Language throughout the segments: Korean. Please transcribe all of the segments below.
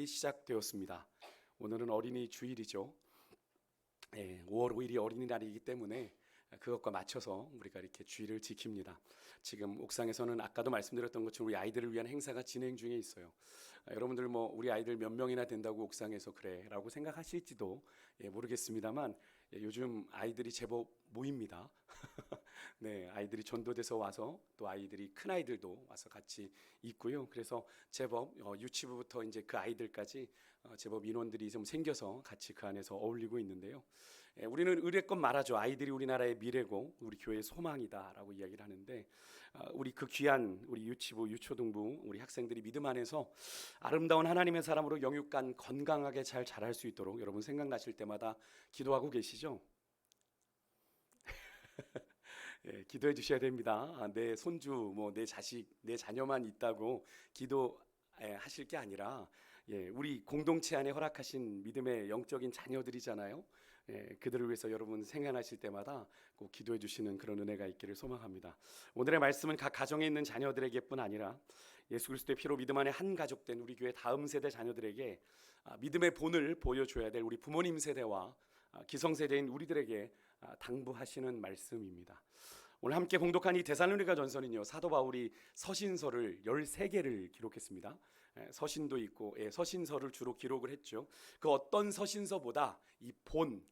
시작되었습니다. 오늘은 어린이 주일이죠. 5월 5일이 어린이날이기 때문에 그것과 맞춰서 우리가 이렇게 주일을 지킵니다. 지금 옥상에서는 아까도 말씀드렸던 것처럼 우리 아이들을 위한 행사가 진행 중에 있어요. 여러분들 뭐 우리 아이들 몇 명이나 된다고 옥상에서 그래라고 생각하실지도 모르겠습니다만 요즘 아이들이 제법 모입니다. 네, 아이들이 전도돼서 와서 또 아이들이 큰 아이들도 와서 같이 있고요. 그래서 제법 유치부부터 이제 그 아이들까지 제법 인원들이 좀 생겨서 같이 그 안에서 어울리고 있는데요. 우리는 의례껏 말하죠. 아이들이 우리나라의 미래고 우리 교회의 소망이다라고 이야기를 하는데 우리 그 귀한 우리 유치부, 유초등부 우리 학생들이 믿음 안에서 아름다운 하나님의 사람으로 영육간 건강하게 잘 자랄 수 있도록 여러분 생각나실 때마다 기도하고 계시죠? 기도해 주셔야 됩니다. 내 손주, 뭐 내 자식, 내 자녀만 있다고 기도하실 게 아니라 우리 공동체 안에 허락하신 믿음의 영적인 자녀들이잖아요. 그들을 위해서 여러분 생각하실 때마다 꼭 기도해 주시는 그런 은혜가 있기를 소망합니다. 오늘의 말씀은 각 가정에 있는 자녀들에게뿐 아니라 예수 그리스도의 피로 믿음 안에 한 가족된 우리 교회 다음 세대 자녀들에게 믿음의 본을 보여줘야 될 우리 부모님 세대와 기성세대인 우리들에게 당부하시는 말씀입니다. 오늘 함께 봉독한 이 데살로니가 전서는요, 사도 바울이 서신서를 13개를 기록했습니다. 서신도 있고 서신서를 주로 기록을 했죠. 그 어떤 서신서보다 이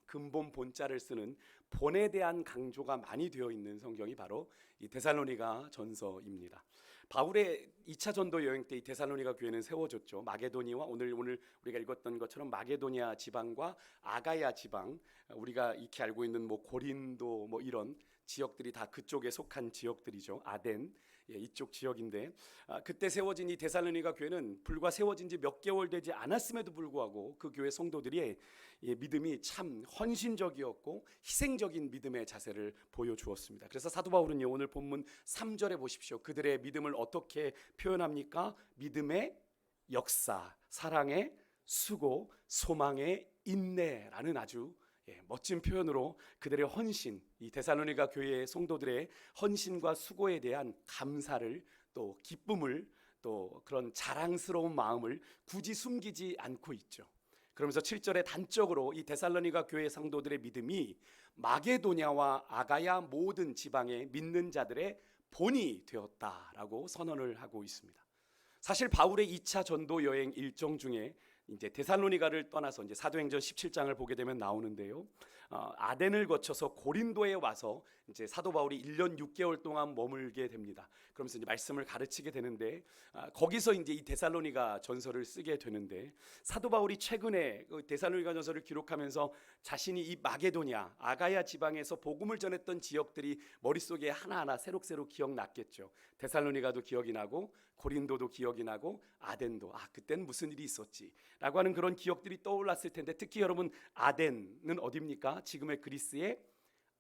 근본 본자를 쓰는 본에 대한 강조가 많이 되어 있는 성경이 바로 이 데살로니가 전서입니다. 바울의 2차 전도 여행 때 이 데살로니가 교회는 세워졌죠. 마게도니와 오늘 우리가 읽었던 것처럼 마게도니아 지방과 아가야 지방, 우리가 익히 알고 있는 뭐 고린도 뭐 이런 지역들이 다 그쪽에 속한 지역들이죠. 아덴 이쪽 지역인데 그때 세워진 이 데살로니가 교회는 불과 세워진 지 몇 개월 되지 않았음에도 불구하고 그 교회 성도들이 믿음이 참 헌신적이었고 희생적인 믿음의 자세를 보여주었습니다. 그래서 사도 바울은요, 오늘 본문 3절에 보십시오. 그들의 믿음을 어떻게 표현합니까? 믿음의 역사, 사랑의 수고, 소망의 인내라는 아주 멋진 표현으로 그들의 헌신, 이 데살로니가 교회의 성도들의 헌신과 수고에 대한 감사를 또 기쁨을 또 그런 자랑스러운 마음을 굳이 숨기지 않고 있죠. 그러면서 7절에 단적으로 이 데살로니가 교회 성도들의 믿음이 마게도냐와 아가야 모든 지방의 믿는 자들의 본이 되었다라고 선언을 하고 있습니다. 사실 바울의 2차 전도 여행 일정 중에 이제 데살로니가를 떠나서 이제 사도행전 17장을 보게 되면 나오는데요. 아덴을 거쳐서 고린도에 와서 이제 사도 바울이 1년 6개월 동안 머물게 됩니다. 그러면서 이제 말씀을 가르치게 되는데 거기서 이제 이 데살로니가 전서를 쓰게 되는데 사도 바울이 최근에 그 데살로니가 전서를 기록하면서 자신이 이 마게도냐, 아가야 지방에서 복음을 전했던 지역들이 머릿속에 하나하나 새록새록 기억났겠죠. 데살로니가도 기억이 나고 고린도도 기억이 나고 아덴도 그땐 무슨 일이 있었지 라고 하는 그런 기억들이 떠올랐을 텐데 특히 여러분 아덴은 어디입니까? 지금의 그리스의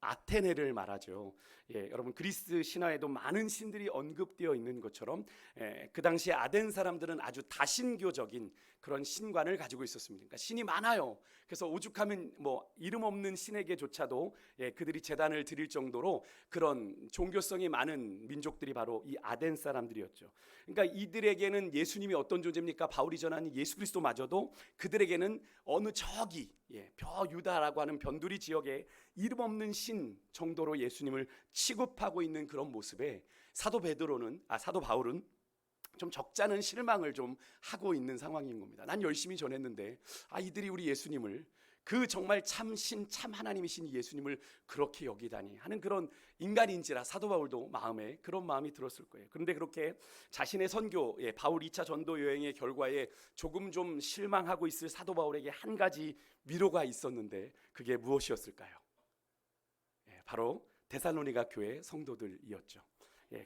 아테네를 말하죠. 여러분 그리스 신화에도 많은 신들이 언급되어 있는 것처럼 그 당시에 아덴 사람들은 아주 다신교적인 그런 신관을 가지고 있었습니다. 그러니까 신이 많아요. 그래서 오죽하면 뭐 이름 없는 신에게조차도 그들이 제단을 드릴 정도로 그런 종교성이 많은 민족들이 바로 이 아덴 사람들이었죠. 그러니까 이들에게는 예수님이 어떤 존재입니까? 바울이 전하는 예수 그리스도마저도 그들에게는 어느 저기 벼유다라고 하는 변두리 지역에 이름 없는 신 정도로 예수님을 취급하고 있는 그런 모습에 사도 바울은 좀 적잖은 실망을 좀 하고 있는 상황인 겁니다. 난 열심히 전했는데 이들이 우리 예수님을 그 정말 참신 참 하나님이신 예수님을 그렇게 여기다니 하는 그런 인간인지라 사도 바울도 마음에 그런 마음이 들었을 거예요. 그런데 그렇게 자신의 선교 바울 2차 전도 여행의 결과에 조금 좀 실망하고 있을 사도 바울에게 한 가지 위로가 있었는데 그게 무엇이었을까요? 바로 데살로니가 교회 성도들이었죠.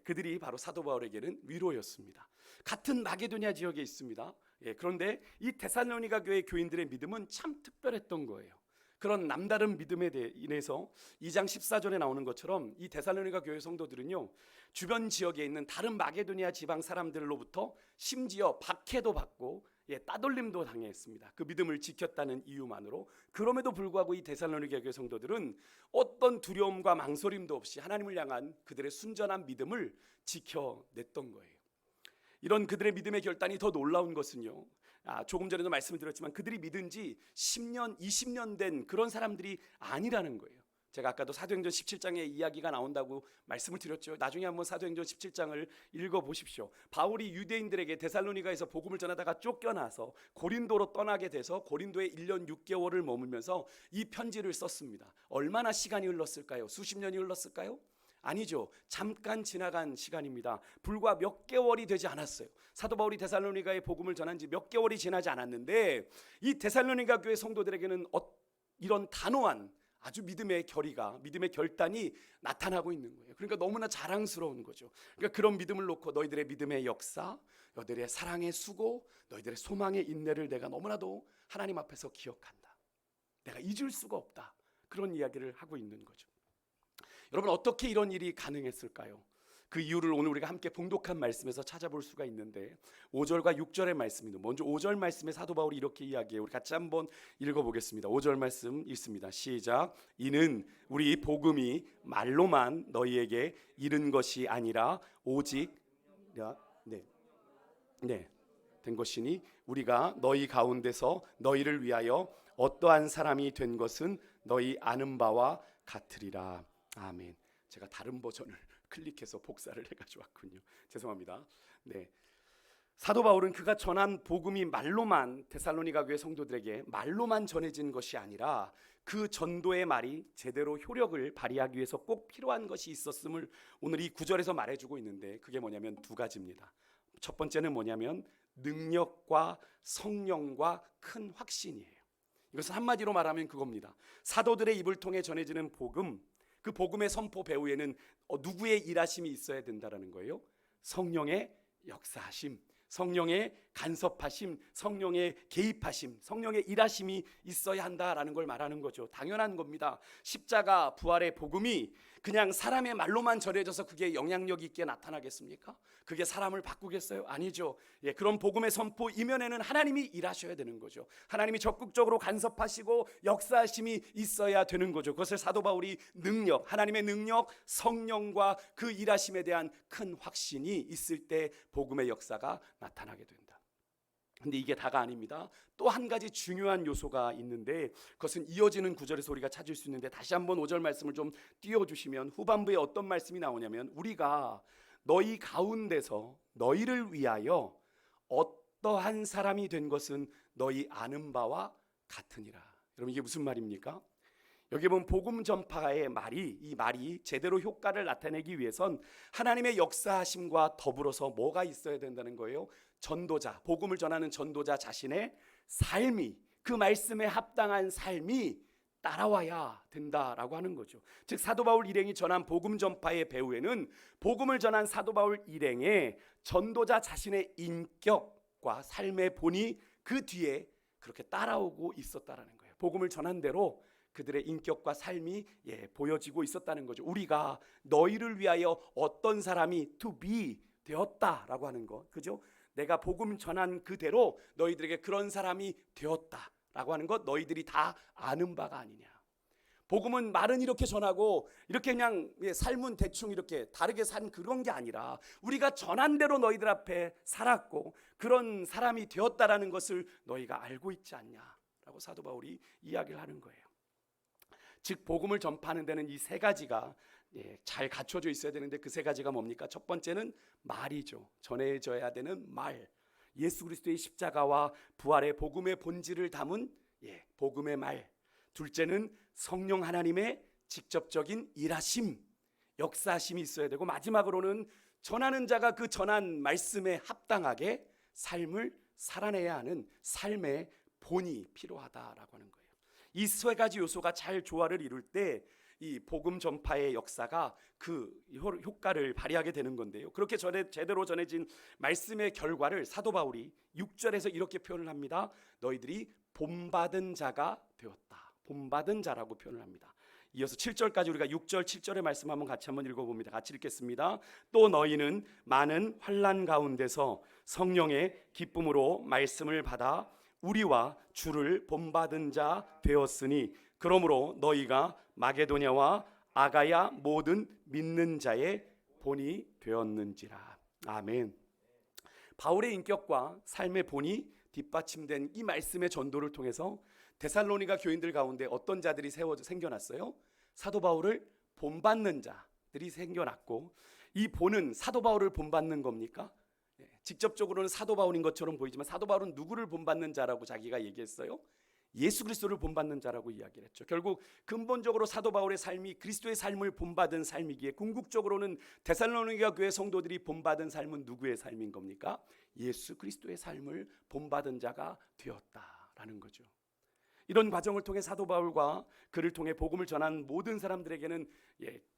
그들이 바로 사도 바울에게는 위로였습니다. 같은 마게도냐 지역에 있습니다. 그런데 이 데살로니가 교회 교인들의 믿음은 참 특별했던 거예요. 그런 남다른 믿음에 인해서 2장 14절에 나오는 것처럼 이 데살로니가 교회 성도들은요, 주변 지역에 있는 다른 마게도니아 지방 사람들로부터 심지어 박해도 받고 따돌림도 당했습니다. 그 믿음을 지켰다는 이유만으로. 그럼에도 불구하고 이 데살로니가 교회 성도들은 어떤 두려움과 망설임도 없이 하나님을 향한 그들의 순전한 믿음을 지켜냈던 거예요. 이런 그들의 믿음의 결단이 더 놀라운 것은요, 조금 전에도 말씀을 드렸지만 그들이 믿은 지 10년, 20년 된 그런 사람들이 아니라는 거예요. 제가 아까도 사도행전 17장에 이야기가 나온다고 말씀을 드렸죠. 나중에 한번 사도행전 17장을 읽어보십시오. 바울이 유대인들에게 데살로니가에서 복음을 전하다가 쫓겨나서 고린도로 떠나게 돼서 고린도에 1년 6개월을 머물면서 이 편지를 썼습니다. 얼마나 시간이 흘렀을까요? 수십 년이 흘렀을까요? 아니죠. 잠깐 지나간 시간입니다. 불과 몇 개월이 되지 않았어요. 사도 바울이 데살로니가에 복음을 전한 지 몇 개월이 지나지 않았는데 이 데살로니가 교회 성도들에게는 이런 단호한 아주 믿음의 결의가, 믿음의 결단이 나타나고 있는 거예요. 그러니까 너무나 자랑스러운 거죠. 그러니까 그런 믿음을 놓고 너희들의 믿음의 역사, 너희들의 사랑의 수고, 너희들의 소망의 인내를 내가 너무나도 하나님 앞에서 기억한다. 내가 잊을 수가 없다. 그런 이야기를 하고 있는 거죠. 여러분, 어떻게 이런 일이 가능했을까요? 그 이유를 오늘 우리가 함께 봉독한 말씀에서 찾아볼 수가 있는데 5절과 6절의 말씀입니다. 먼저 5절 말씀에 사도 바울이 이렇게 이야기해요. 우리 같이 한번 읽어보겠습니다. 5절 말씀 읽습니다. 시작. 이는 우리 복음이 말로만 너희에게 이른 것이 아니라 오직 된 것이니 우리가 너희 가운데서 너희를 위하여 어떠한 사람이 된 것은 너희 아는 바와 같으리라. 아멘. 제가 다른 버전을 클릭해서 복사를 해가지고 왔군요. 죄송합니다. 사도 바울은 그가 전한 복음이 말로만 데살로니가 교회 성도들에게 말로만 전해진 것이 아니라 그 전도의 말이 제대로 효력을 발휘하기 위해서 꼭 필요한 것이 있었음을 오늘 이 9절에서 말해주고 있는데 그게 뭐냐면 두 가지입니다. 첫 번째는 뭐냐면 능력과 성령과 큰 확신이에요. 이것은 한마디로 말하면 그겁니다. 사도들의 입을 통해 전해지는 복음, 그 복음의 선포 배후에는 누구의 일하심이 있어야 된다라는 거예요. 성령의 역사하심, 성령의 간섭하심, 성령의 개입하심, 성령의 일하심이 있어야 한다라는 걸 말하는 거죠. 당연한 겁니다. 십자가 부활의 복음이 그냥 사람의 말로만 전해져서 그게 영향력 있게 나타나겠습니까? 그게 사람을 바꾸겠어요? 아니죠. 그런 복음의 선포 이면에는 하나님이 일하셔야 되는 거죠. 하나님이 적극적으로 간섭하시고 역사하심이 있어야 되는 거죠. 그것을 사도 바울이 능력, 하나님의 능력, 성령과 그 일하심에 대한 큰 확신이 있을 때 복음의 역사가 나타나게 된다. 근데 이게 다가 아닙니다. 또 한 가지 중요한 요소가 있는데 그것은 이어지는 구절에서 우리가 찾을 수 있는데 다시 한번 5절 말씀을 좀 띄워주시면 후반부에 어떤 말씀이 나오냐면 우리가 너희 가운데서 너희를 위하여 어떠한 사람이 된 것은 너희 아는 바와 같으니라. 여러분 이게 무슨 말입니까? 여기 보면 복음 전파의 이 말이 제대로 효과를 나타내기 위해선 하나님의 역사하심과 더불어서 뭐가 있어야 된다는 거예요? 전도자, 복음을 전하는 전도자 자신의 삶이, 그 말씀에 합당한 삶이 따라와야 된다라고 하는 거죠. 즉 사도 바울 일행이 전한 복음 전파의 배후에는 복음을 전한 사도 바울 일행의 전도자 자신의 인격과 삶의 본이 그 뒤에 그렇게 따라오고 있었다라는 거예요. 복음을 전한 대로 그들의 인격과 삶이 보여지고 있었다는 거죠. 우리가 너희를 위하여 어떤 사람이 to be 되었다라고 하는 것, 그죠? 내가 복음 전한 그대로 너희들에게 그런 사람이 되었다라고 하는 것 너희들이 다 아는 바가 아니냐. 복음은 말은 이렇게 전하고 이렇게 그냥 삶은 대충 이렇게 다르게 산 그런 게 아니라 우리가 전한 대로 너희들 앞에 살았고 그런 사람이 되었다라는 것을 너희가 알고 있지 않냐라고 사도 바울이 이야기를 하는 거예요. 즉 복음을 전파하는 데는 이 세 가지가 잘 갖춰져 있어야 되는데 그 세 가지가 뭡니까? 첫 번째는 말이죠. 전해져야 되는 말, 예수 그리스도의 십자가와 부활의 복음의 본질을 담은 복음의 말. 둘째는 성령 하나님의 직접적인 일하심, 역사하심이 있어야 되고 마지막으로는 전하는 자가 그 전한 말씀에 합당하게 삶을 살아내야 하는 삶의 본이 필요하다라고 하는 거예요. 이 세 가지 요소가 잘 조화를 이룰 때 이 복음 전파의 역사가 그 효과를 발휘하게 되는 건데요. 그렇게 제대로 전해진 말씀의 결과를 사도 바울이 6절에서 이렇게 표현을 합니다. 너희들이 본받은 자가 되었다. 본받은 자라고 표현을 합니다. 이어서 7절까지 우리가 6절 7절의 말씀 같이 한번 읽어봅니다. 같이 읽겠습니다. 또 너희는 많은 환난 가운데서 성령의 기쁨으로 말씀을 받아 우리와 주를 본받은 자 되었으니 그러므로 너희가 마게도냐와 아가야 모든 믿는 자의 본이 되었는지라. 아멘. 바울의 인격과 삶의 본이 뒷받침된 이 말씀의 전도를 통해서 데살로니가 교인들 가운데 어떤 자들이 생겨났어요? 사도 바울을 본받는 자들이 생겨났고, 이 본은 사도 바울을 본받는 겁니까? 직접적으로는 사도 바울인 것처럼 보이지만 사도 바울은 누구를 본받는 자라고 자기가 얘기했어요? 예수 그리스도를 본받는 자라고 이야기를 했죠. 결국 근본적으로 사도 바울의 삶이 그리스도의 삶을 본받은 삶이기에 궁극적으로는 데살로니가 교회 성도들이 본받은 삶은 누구의 삶인 겁니까? 예수 그리스도의 삶을 본받은 자가 되었다라는 거죠. 이런 과정을 통해 사도 바울과 그를 통해 복음을 전한 모든 사람들에게는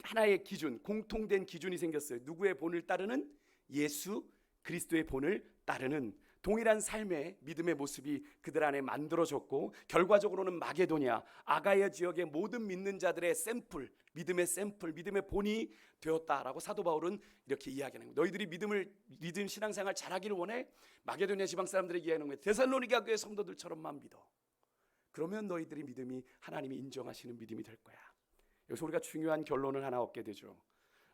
하나의 기준, 공통된 기준이 생겼어요. 누구의 본을 따르는? 예수 그리스도의 본을 따르는 동일한 삶의 믿음의 모습이 그들 안에 만들어졌고, 결과적으로는 마게도냐, 아가야 지역의 모든 믿는 자들의 샘플, 믿음의 본이 되었다라고 사도 바울은 이렇게 이야기하는 거예요. 너희들이 믿음 신앙생활 잘하기를 원해? 마게도냐 지방 사람들에게 이야기하는 거예요. 데살로니가 교회 성도들처럼만 믿어. 그러면 너희들이 믿음이 하나님이 인정하시는 믿음이 될 거야. 여기서 우리가 중요한 결론을 하나 얻게 되죠.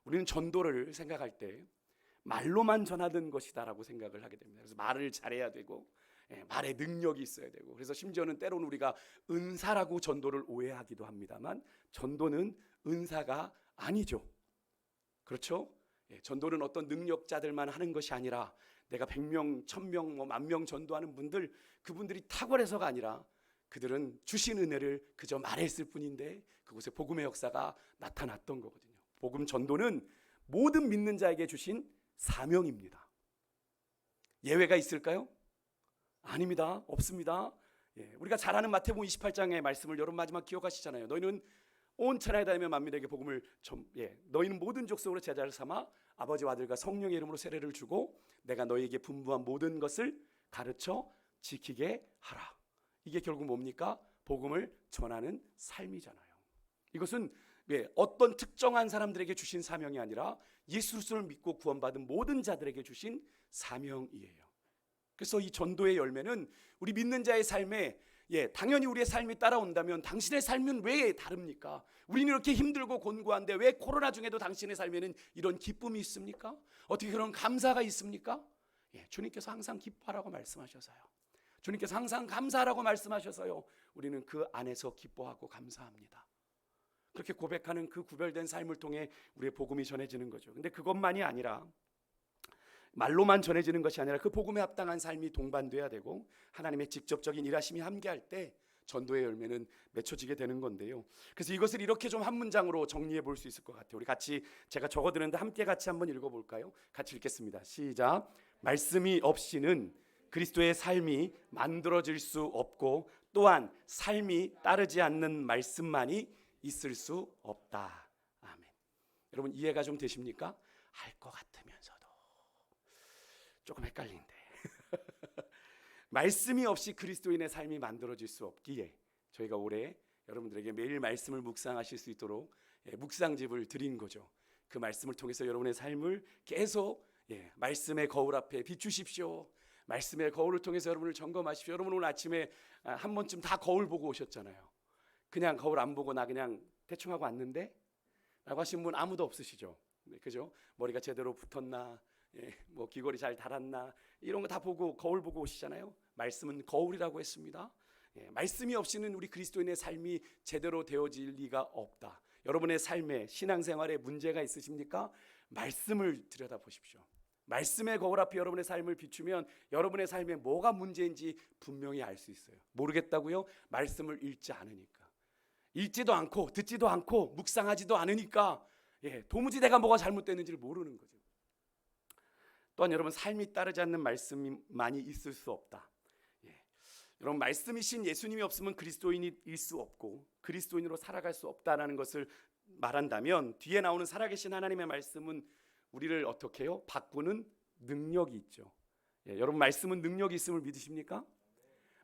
우리는 전도를 생각할 때 말로만 전하던 것이다라고 생각을 하게 됩니다. 그래서 말을 잘해야 되고, 말의 능력이 있어야 되고, 그래서 심지어는 때로는 우리가 은사라고 전도를 오해하기도 합니다만 전도는 은사가 아니죠. 그렇죠? 전도는 어떤 능력자들만 하는 것이 아니라 내가 100명, 1000명, 10,000명 전도하는 분들, 그분들이 탁월해서가 아니라 그들은 주신 은혜를 그저 말했을 뿐인데 그곳에 복음의 역사가 나타났던 거거든요. 복음 전도는 모든 믿는 자에게 주신 사명입니다. 예외가 있을까요? 아닙니다. 없습니다. 우리가 잘 아는 마태복음 28장의 말씀을 여러분 마지막 기억하시잖아요. 너희는 온 천하에 다니며 만민에게 복음을 너희는 모든 족속으로 제자를 삼아 아버지와 아들과 성령의 이름으로 세례를 주고 내가 너희에게 분부한 모든 것을 가르쳐 지키게 하라. 이게 결국 뭡니까? 복음을 전하는 삶이잖아요. 이것은 어떤 특정한 사람들에게 주신 사명이 아니라 예수 그리스도를 믿고 구원받은 모든 자들에게 주신 사명이에요. 그래서 이 전도의 열매는 우리 믿는 자의 삶에 당연히 우리의 삶이 따라온다면 당신의 삶은 왜 다릅니까? 우리는 이렇게 힘들고 곤고한데 왜 코로나 중에도 당신의 삶에는 이런 기쁨이 있습니까? 어떻게 그런 감사가 있습니까? 주님께서 항상 기뻐하라고 말씀하셔서요. 주님께서 항상 감사하라고 말씀하셔서요. 우리는 그 안에서 기뻐하고 감사합니다. 그렇게 고백하는 그 구별된 삶을 통해 우리의 복음이 전해지는 거죠. 근데 그것만이 아니라 말로만 전해지는 것이 아니라 그 복음에 합당한 삶이 동반돼야 되고 하나님의 직접적인 일하심이 함께할 때 전도의 열매는 맺혀지게 되는 건데요. 그래서 이것을 이렇게 좀 한 문장으로 정리해 볼 수 있을 것 같아요. 우리 같이 제가 적어드렸는데 함께 같이 한번 읽어볼까요? 같이 읽겠습니다. 시작. 말씀이 없이는 그리스도의 삶이 만들어질 수 없고 또한 삶이 따르지 않는 말씀만이 있을 수 없다. 아멘. 여러분 이해가 좀 되십니까? 알 것 같으면서도 조금 헷갈리는데 말씀이 없이 그리스도인의 삶이 만들어질 수 없기에 저희가 올해 여러분들에게 매일 말씀을 묵상하실 수 있도록 묵상집을 드린 거죠. 그 말씀을 통해서 여러분의 삶을 계속 말씀의 거울 앞에 비추십시오. 말씀의 거울을 통해서 여러분을 점검하십시오. 여러분 오늘 아침에 한 번쯤 다 거울 보고 오셨잖아요. 그냥 거울 안 보고 나 그냥 대충 하고 왔는데? 라고 하신 분 아무도 없으시죠? 그죠? 머리가 제대로 붙었나? 뭐 귀걸이 잘 달았나? 이런 거 다 보고 거울 보고 오시잖아요. 말씀은 거울이라고 했습니다. 말씀이 없이는 우리 그리스도인의 삶이 제대로 되어질 리가 없다. 여러분의 삶에 신앙생활에 문제가 있으십니까? 말씀을 들여다보십시오. 말씀의 거울 앞에 여러분의 삶을 비추면 여러분의 삶에 뭐가 문제인지 분명히 알 수 있어요. 모르겠다고요? 말씀을 읽지 않으니까. 읽지도 않고 듣지도 않고 묵상하지도 않으니까 도무지 내가 뭐가 잘못됐는지를 모르는 거죠. 또한 여러분 삶이 따르지 않는 말씀만이 있을 수 없다. 여러분 말씀이신 예수님이 없으면 그리스도인일 수 없고 그리스도인으로 살아갈 수 없다라는 것을 말한다면 뒤에 나오는 살아계신 하나님의 말씀은 우리를 어떻게 해요? 바꾸는 능력이 있죠. 여러분 말씀은 능력이 있음을 믿으십니까?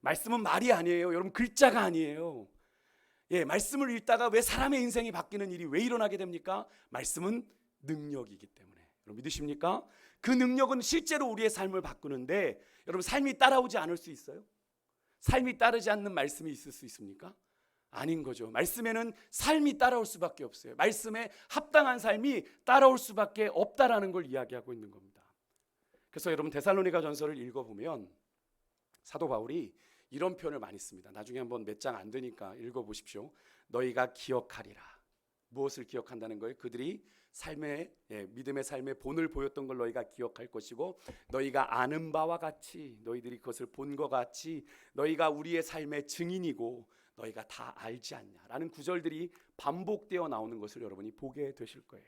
말씀은 말이 아니에요. 여러분 글자가 아니에요. 말씀을 읽다가 왜 사람의 인생이 바뀌는 일이 왜 일어나게 됩니까? 말씀은 능력이기 때문에. 여러분 믿으십니까? 그 능력은 실제로 우리의 삶을 바꾸는데 여러분 삶이 따라오지 않을 수 있어요? 삶이 따르지 않는 말씀이 있을 수 있습니까? 아닌 거죠. 말씀에는 삶이 따라올 수밖에 없어요. 말씀에 합당한 삶이 따라올 수밖에 없다라는 걸 이야기하고 있는 겁니다. 그래서 여러분 데살로니가 전서를 읽어보면 사도 바울이 이런 표현을 많이 씁니다. 나중에 한번 몇 장 안 되니까 읽어보십시오. 너희가 기억하리라. 무엇을 기억한다는 거예요? 그들이 믿음의 삶의 본을 보였던 걸 너희가 기억할 것이고, 너희가 아는 바와 같이, 너희들이 그것을 본 것 같이 너희가 우리의 삶의 증인이고 너희가 다 알지 않냐라는 구절들이 반복되어 나오는 것을 여러분이 보게 되실 거예요.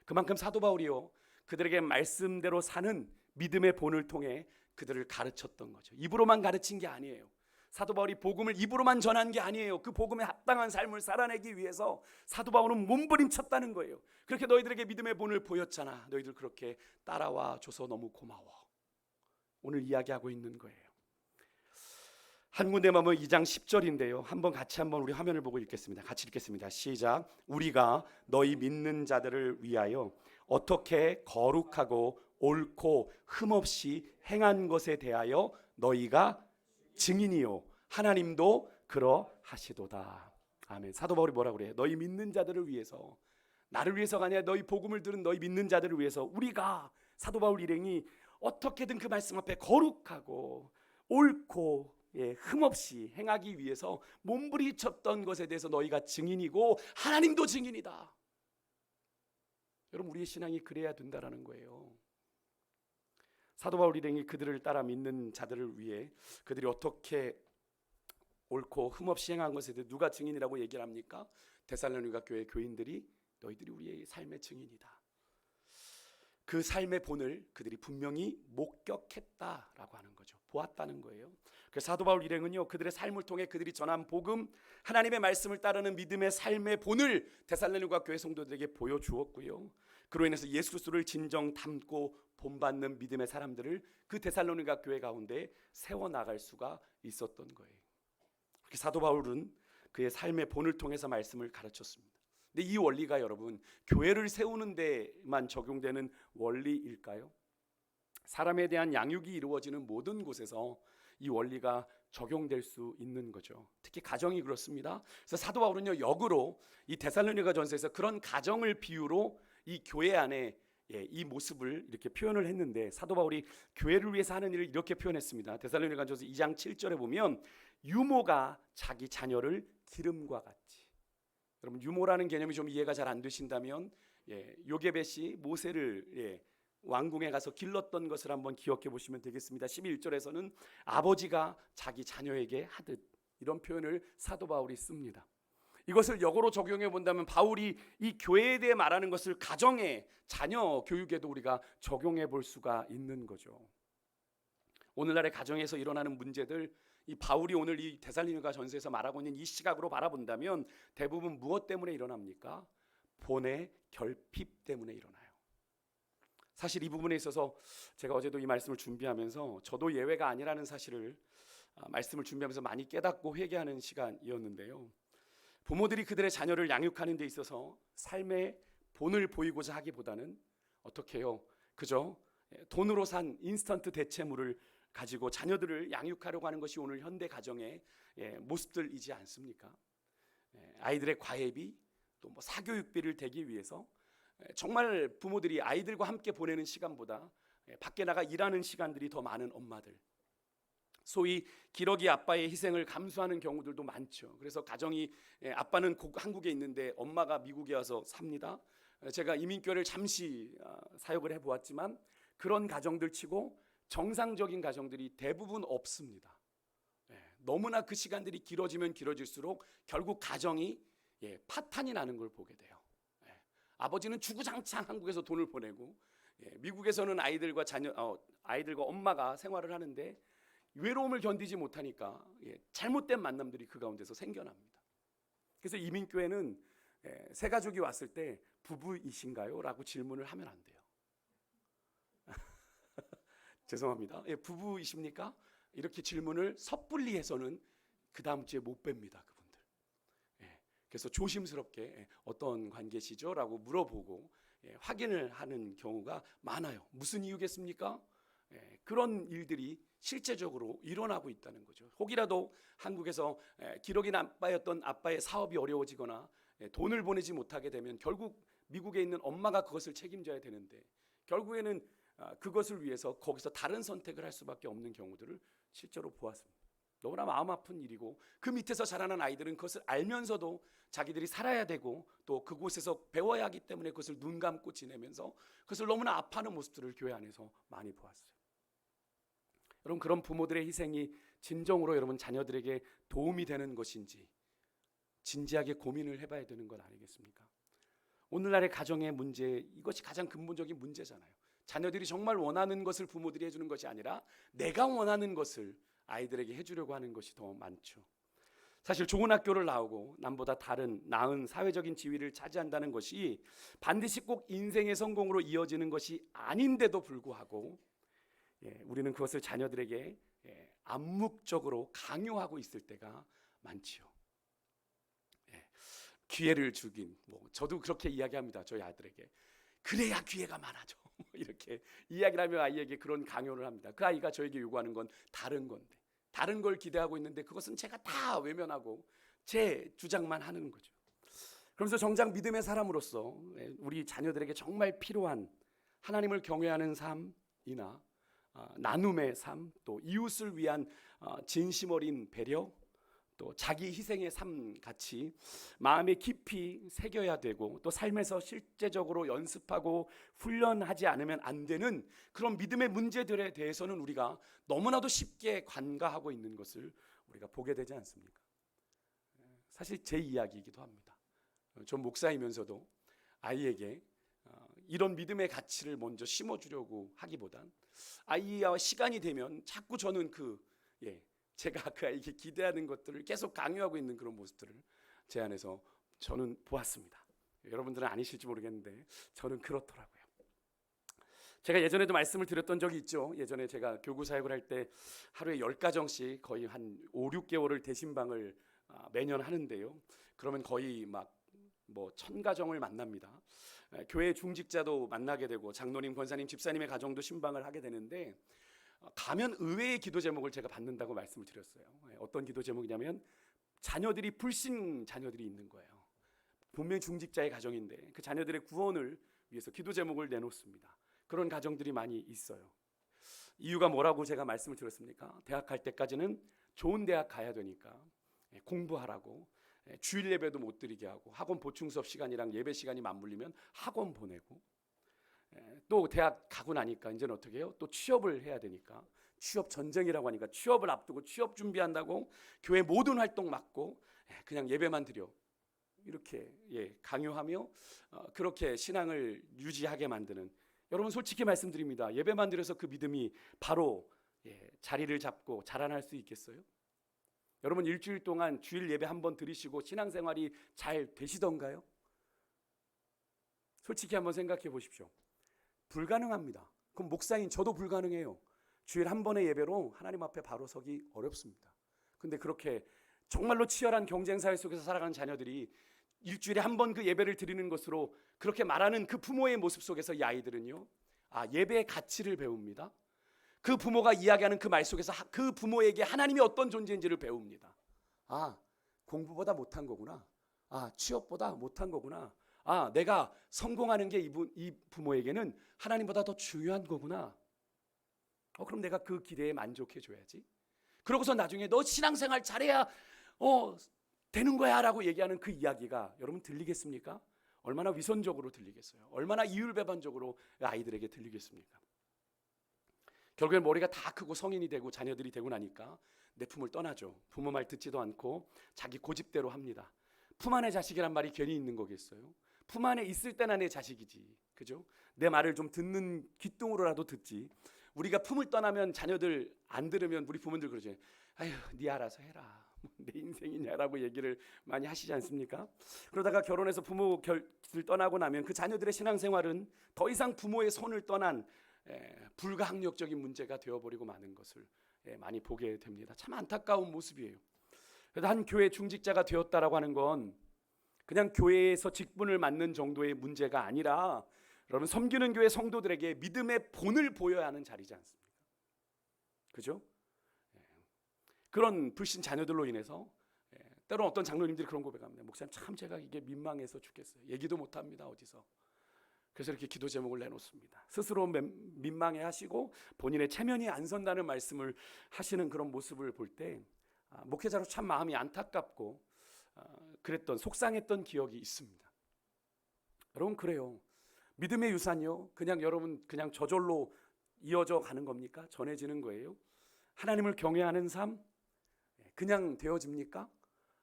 그만큼 사도 바울이요, 그들에게 말씀대로 사는 믿음의 본을 통해 그들을 가르쳤던 거죠. 입으로만 가르친 게 아니에요. 사도 바울이 복음을 입으로만 전한 게 아니에요. 그 복음에 합당한 삶을 살아내기 위해서 사도 바울은 몸부림쳤다는 거예요. 그렇게 너희들에게 믿음의 본을 보였잖아. 너희들 그렇게 따라와 줘서 너무 고마워. 오늘 이야기하고 있는 거예요. 한 군데 보면 2장 10절인데요. 같이 우리 화면을 보고 읽겠습니다. 같이 읽겠습니다. 시작. 우리가 너희 믿는 자들을 위하여 어떻게 거룩하고 옳고 흠없이 행한 것에 대하여 너희가 증인이요 하나님도 그러하시도다. 아멘. 사도 바울이 뭐라고 그래요? 너희 믿는 자들을 위해서, 나를 위해서가 아니라 너희 복음을 들은 너희 믿는 자들을 위해서 우리가, 사도 바울 일행이 어떻게든 그 말씀 앞에 거룩하고 옳고 흠없이 행하기 위해서 몸부림쳤던 것에 대해서 너희가 증인이고 하나님도 증인이다. 여러분, 우리의 신앙이 그래야 된다라는 거예요. 사도 바울 일행이 그들을 따라 믿는 자들을 위해 그들이 어떻게 옳고 흠없이 행한 것에 대해 누가 증인이라고 얘기를 합니까? 데살로니가 교회 교인들이 너희들이 우리의 삶의 증인이다. 그 삶의 본을 그들이 분명히 목격했다라고 하는 거죠. 보았다는 거예요. 그래서 사도 바울 일행은요, 그들의 삶을 통해 그들이 전한 복음, 하나님의 말씀을 따르는 믿음의 삶의 본을 데살로니가 교회 성도들에게 보여주었고요. 그로 인해서 예수 그리스도를 진정 담고 본받는 믿음의 사람들을 그 데살로니가 교회 가운데 세워나갈 수가 있었던 거예요. 그렇게 사도 바울은 그의 삶의 본을 통해서 말씀을 가르쳤습니다. 근데 이 원리가 여러분, 교회를 세우는 데만 적용되는 원리일까요? 사람에 대한 양육이 이루어지는 모든 곳에서 이 원리가 적용될 수 있는 거죠. 특히 가정이 그렇습니다. 그래서 사도 바울은요, 역으로 이 데살로니가 전서에서 그런 가정을 비유로 이 교회 안에 이 모습을 이렇게 표현을 했는데, 사도 바울이 교회를 위해서 하는 일을 이렇게 표현했습니다. 데살로니가 전서 2장 7절에 보면 유모가 자기 자녀를 기름과 같이. 여러분, 유모라는 개념이 좀 이해가 잘 안 되신다면 요게벳이 모세를 왕궁에 가서 길렀던 것을 한번 기억해 보시면 되겠습니다. 11절에서는 아버지가 자기 자녀에게 하듯, 이런 표현을 사도 바울이 씁니다. 이것을 역으로 적용해 본다면 바울이 이 교회에 대해 말하는 것을 가정에, 자녀 교육에도 우리가 적용해 볼 수가 있는 거죠. 오늘날의 가정에서 일어나는 문제들, 이 바울이 오늘 이 데살로니가 전서에서 말하고 있는 이 시각으로 바라본다면 대부분 무엇 때문에 일어납니까? 본의 결핍 때문에 일어나요. 사실 이 부분에 있어서 제가 어제도 이 말씀을 준비하면서 저도 예외가 아니라는 사실을 말씀을 준비하면서 많이 깨닫고 회개하는 시간이었는데요. 부모들이 그들의 자녀를 양육하는 데 있어서 삶의 본을 보이고자 하기보다는 어떻게 해요? 그저 돈으로 산 인스턴트 대체물을 가지고 자녀들을 양육하려고 하는 것이 오늘 현대 가정의 모습들이지 않습니까? 아이들의 과외비, 또 뭐 사교육비를 대기 위해서 정말 부모들이 아이들과 함께 보내는 시간보다 밖에 나가 일하는 시간들이 더 많은 엄마들, 소위 기러기 아빠의 희생을 감수하는 경우들도 많죠. 그래서 가정이, 아빠는 한국에 있는데 엄마가 미국에 와서 삽니다. 제가 이민교회를 잠시 사역을 해보았지만 그런 가정들 치고 정상적인 가정들이 대부분 없습니다. 너무나 그 시간들이 길어지면 길어질수록 결국 가정이 파탄이 나는 걸 보게 돼요. 아버지는 주구장창 한국에서 돈을 보내고 미국에서는 아이들과 엄마가 생활을 하는데 외로움을 견디지 못하니까 잘못된 만남들이 그 가운데서 생겨납니다. 그래서 이민교회는 새 가족이 왔을 때 부부이신가요? 라고 질문을 하면 안 돼요. 죄송합니다. 부부이십니까? 이렇게 질문을 섣불리 해서는 그 다음 주에 못 뵙니다, 그분들. 그래서 조심스럽게 어떤 관계시죠? 라고 물어보고 확인을 하는 경우가 많아요. 무슨 이유겠습니까? 그런 일들이 실제적으로 일어나고 있다는 거죠. 혹이라도 한국에서 기러기 아빠였던 아빠의 사업이 어려워지거나 돈을 보내지 못하게 되면 결국 미국에 있는 엄마가 그것을 책임져야 되는데 결국에는 그것을 위해서 거기서 다른 선택을 할 수밖에 없는 경우들을 실제로 보았습니다. 너무나 마음 아픈 일이고 그 밑에서 자라는 아이들은 그것을 알면서도 자기들이 살아야 되고 또 그곳에서 배워야 하기 때문에 그것을 눈 감고 지내면서 그것을 너무나 아파하는 모습들을 교회 안에서 많이 보았어요. 여러분, 그런 부모들의 희생이 진정으로 여러분 자녀들에게 도움이 되는 것인지 진지하게 고민을 해봐야 되는 것 아니겠습니까? 오늘날의 가정의 문제, 이것이 가장 근본적인 문제잖아요. 자녀들이 정말 원하는 것을 부모들이 해주는 것이 아니라 내가 원하는 것을 아이들에게 해주려고 하는 것이 더 많죠. 사실 좋은 학교를 나오고 남보다 다른 나은 사회적인 지위를 차지한다는 것이 반드시 꼭 인생의 성공으로 이어지는 것이 아닌데도 불구하고 우리는 그것을 자녀들에게 암묵적으로 강요하고 있을 때가 많지요. 기회를 주긴, 저도 그렇게 이야기합니다. 저희 아들에게. 그래야 기회가 많아져. 이렇게 이야기를 하며 아이에게 그런 강요를 합니다. 그 아이가 저에게 요구하는 건 다른 건데, 다른 걸 기대하고 있는데 그것은 제가 다 외면하고 제 주장만 하는 거죠. 그러면서 정작 믿음의 사람으로서 우리 자녀들에게 정말 필요한 하나님을 경외하는 삶이나 나눔의 삶, 또 이웃을 위한 진심 어린 배려, 또 자기 희생의 삶 같이 마음에 깊이 새겨야 되고 또 삶에서 실제적으로 연습하고 훈련하지 않으면 안 되는 그런 믿음의 문제들에 대해서는 우리가 너무나도 쉽게 관가하고 있는 것을 우리가 보게 되지 않습니까? 사실 제 이야기이기도 합니다. 전 목사이면서도 아이에게 이런 믿음의 가치를 먼저 심어주려고 하기보단 아이와 시간이 되면 자꾸 저는 제가 그 아이에게 기대하는 것들을 계속 강요하고 있는 그런 모습들을 제 안에서 저는 보았습니다. 여러분들은 아니실지 모르겠는데 저는 그렇더라고요. 제가 예전에도 말씀을 드렸던 적이 있죠. 예전에 제가 교구 사역을 할 때 하루에 10가정씩 거의 한 5, 6개월을 대신방을 매년 하는데요. 그러면 거의 막 1000가정을 만납니다. 교회 중직자도 만나게 되고 장로님, 권사님, 집사님의 가정도 신방을 하게 되는데 가면 의외의 기도 제목을 제가 받는다고 말씀을 드렸어요. 어떤 기도 제목이냐면 자녀들이 불신 자녀들이 있는 거예요. 분명히 중직자의 가정인데 그 자녀들의 구원을 위해서 기도 제목을 내놓습니다. 그런 가정들이 많이 있어요. 이유가 뭐라고 제가 말씀을 드렸습니까? 대학 갈 때까지는 좋은 대학 가야 되니까 공부하라고 주일 예배도 못 드리게 하고 학원 보충 수업 시간이랑 예배 시간이 맞물리면 학원 보내고 또 대학 가고 나니까 이제는 어떻게 해요? 또 취업을 해야 되니까 취업 전쟁이라고 하니까 취업을 앞두고 취업 준비한다고 교회 모든 활동 막고 그냥 예배만 드려 이렇게 강요하며 그렇게 신앙을 유지하게 만드는, 여러분 솔직히 말씀드립니다. 예배만 드려서 그 믿음이 바로 자리를 잡고 자라날 수 있겠어요? 여러분 일주일 동안 주일 예배 한번 드리시고 신앙생활이 잘 되시던가요? 솔직히 한번 생각해 보십시오. 불가능합니다. 그럼 목사인 저도 불가능해요. 주일 한 번의 예배로 하나님 앞에 바로 서기 어렵습니다. 근데 그렇게 정말로 치열한 경쟁사회 속에서 살아가는 자녀들이 일주일에 한 번 그 예배를 드리는 것으로 그렇게 말하는 그 부모의 모습 속에서 이 아이들은요, 예배의 가치를 배웁니다. 그 부모가 이야기하는 그 말 속에서 그 부모에게 하나님이 어떤 존재인지를 배웁니다. 공부보다 못한 거구나. 취업보다 못한 거구나. 내가 성공하는 게 이 부모에게는 하나님보다 더 중요한 거구나. 그럼 내가 그 기대에 만족해 줘야지. 그러고서 나중에 너 신앙생활 잘해야 되는 거야 라고 얘기하는 그 이야기가 여러분 들리겠습니까? 얼마나 위선적으로 들리겠어요? 얼마나 이율배반적으로 아이들에게 들리겠습니까? 결국엔 머리가 다 크고 성인이 되고 자녀들이 되고 나니까 내 품을 떠나죠. 부모 말 듣지도 않고 자기 고집대로 합니다. 품 안에 자식이란 말이 괜히 있는 거겠어요? 품 안에 있을 때나 내 자식이지, 그죠? 내 말을 좀 듣는 귀뚱으로라도 듣지. 우리가 품을 떠나면 자녀들 안 들으면 우리 부모들 그러죠. 아유, 네 알아서 해라. 내 인생이냐라고 얘기를 많이 하시지 않습니까? 그러다가 결혼해서 부모 곁을 떠나고 나면 그 자녀들의 신앙생활은 더 이상 부모의 손을 떠난 불가항력적인 문제가 되어버리고 마는 것을 많이 보게 됩니다. 참 안타까운 모습이에요. 그래서 한 교회 중직자가 되었다라고 하는 건 그냥 교회에서 직분을 맡는 정도의 문제가 아니라 여러분 섬기는 교회 성도들에게 믿음의 본을 보여야 하는 자리지 않습니까? 그죠? 그런 불신 자녀들로 인해서 때로는 어떤 장로님들이 그런 고백합니다. 목사님 참 제가 이게 민망해서 죽겠어요. 얘기도 못합니다. 어디서. 그래서 이렇게 기도 제목을 내놓습니다. 스스로 민망해하시고 본인의 체면이 안 선다는 말씀을 하시는 그런 모습을 볼 때 목회자로 참 마음이 안타깝고 그랬던 속상했던 기억이 있습니다. 여러분, 그래요. 믿음의 유산이요, 그냥 여러분 그냥 저절로 이어져 가는 겁니까? 전해지는 거예요? 하나님을 경외하는 삶 그냥 되어집니까?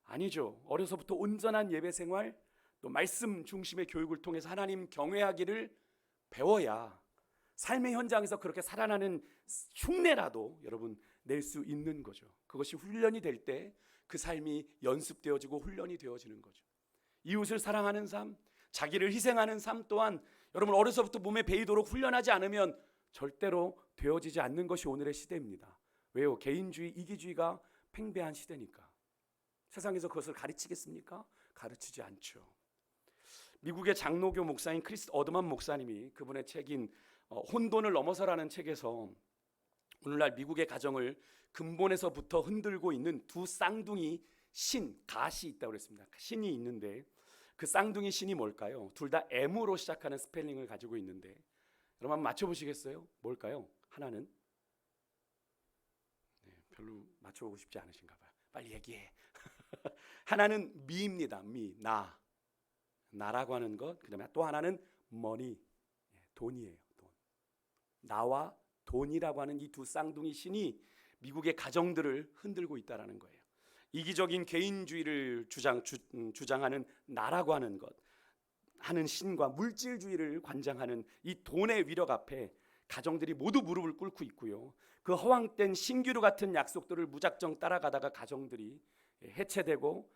아니죠. 어려서부터 온전한 예배 생활, 또 말씀 중심의 교육을 통해서 하나님 경외하기를 배워야 삶의 현장에서 그렇게 살아나는 흉내라도 여러분 낼 수 있는 거죠. 그것이 훈련이 될 때 그 삶이 연습되어지고 훈련이 되어지는 거죠. 이웃을 사랑하는 삶, 자기를 희생하는 삶 또한 여러분 어려서부터 몸에 배이도록 훈련하지 않으면 절대로 되어지지 않는 것이 오늘의 시대입니다. 왜요? 개인주의, 이기주의가 팽배한 시대니까. 세상에서 그것을 가르치겠습니까? 가르치지 않죠. 미국의 장로교 목사인 크리스 어드만 목사님이 그분의 책인 혼돈을 넘어서라는 책에서 오늘날 미국의 가정을 근본에서부터 흔들고 있는 두 쌍둥이 가시 있다고 그랬습니다. 신이 있는데 그 쌍둥이 신이 뭘까요? 둘 다 M으로 시작하는 스펠링을 가지고 있는데 여러분 한번 맞춰보시겠어요? 뭘까요? 하나는 별로 맞춰보고 싶지 않으신가 봐요. 빨리 얘기해. 하나는 미입니다. 나라고 하는 것. 그 다음에 또 하나는 money, 돈이에요. 돈. 나와 돈이라고 하는 이 두 쌍둥이 신이 미국의 가정들을 흔들고 있다는 거예요. 이기적인 개인주의를 주장하는 나라고 하는 것, 하는 신과 물질주의를 관장하는 이 돈의 위력 앞에 가정들이 모두 무릎을 꿇고 있고요. 그 허황된 신기루 같은 약속들을 무작정 따라가다가 가정들이 해체되고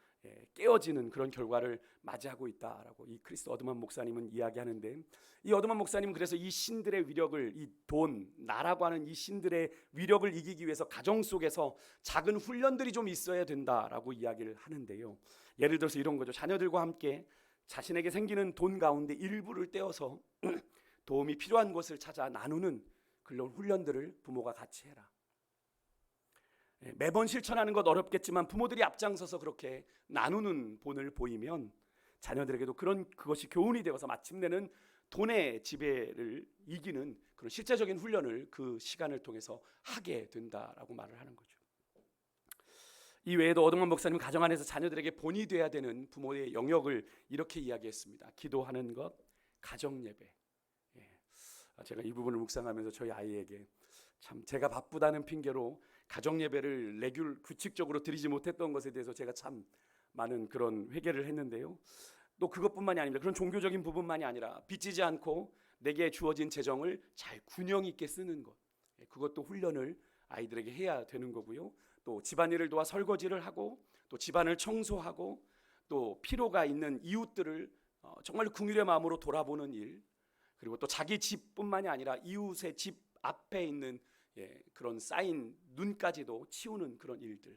깨어지는 그런 결과를 맞이하고 있다라고 이 크리스 어드만 목사님은 이야기하는데, 이 어드만 목사님은 그래서 이 신들의 위력을, 이 돈, 나라고 하는 이 신들의 위력을 이기기 위해서 가정 속에서 작은 훈련들이 좀 있어야 된다라고 이야기를 하는데요. 예를 들어서 이런 거죠. 자녀들과 함께 자신에게 생기는 돈 가운데 일부를 떼어서 도움이 필요한 것을 찾아 나누는 그런 훈련들을 부모가 같이 해라. 매번 실천하는 것 어렵겠지만 부모들이 앞장서서 그렇게 나누는 본을 보이면 자녀들에게도 그것이 교훈이 되어서 마침내는 돈의 지배를 이기는 그런 실제적인 훈련을 그 시간을 통해서 하게 된다라고 말을 하는 거죠. 이 외에도 어드만 목사님 가정 안에서 자녀들에게 본이 돼야 되는 부모의 영역을 이렇게 이야기했습니다. 기도하는 것, 가정 예배. 제가 이 부분을 묵상하면서 저희 아이에게 참 제가 바쁘다는 핑계로 가정 예배를 규칙적으로 드리지 못했던 것에 대해서 제가 참 많은 그런 회개를 했는데요. 또 그것뿐만이 아닙니다. 그런 종교적인 부분만이 아니라 빚지지 않고 내게 주어진 재정을 잘 균형 있게 쓰는 것, 그것도 훈련을 아이들에게 해야 되는 거고요. 또 집안일을 도와 설거지를 하고 또 집안을 청소하고 또 필요가 있는 이웃들을 정말 긍휼의 마음으로 돌아보는 일, 그리고 또 자기 집뿐만이 아니라 이웃의 집 앞에 있는 그런 쌓인 눈까지도 치우는 그런 일들,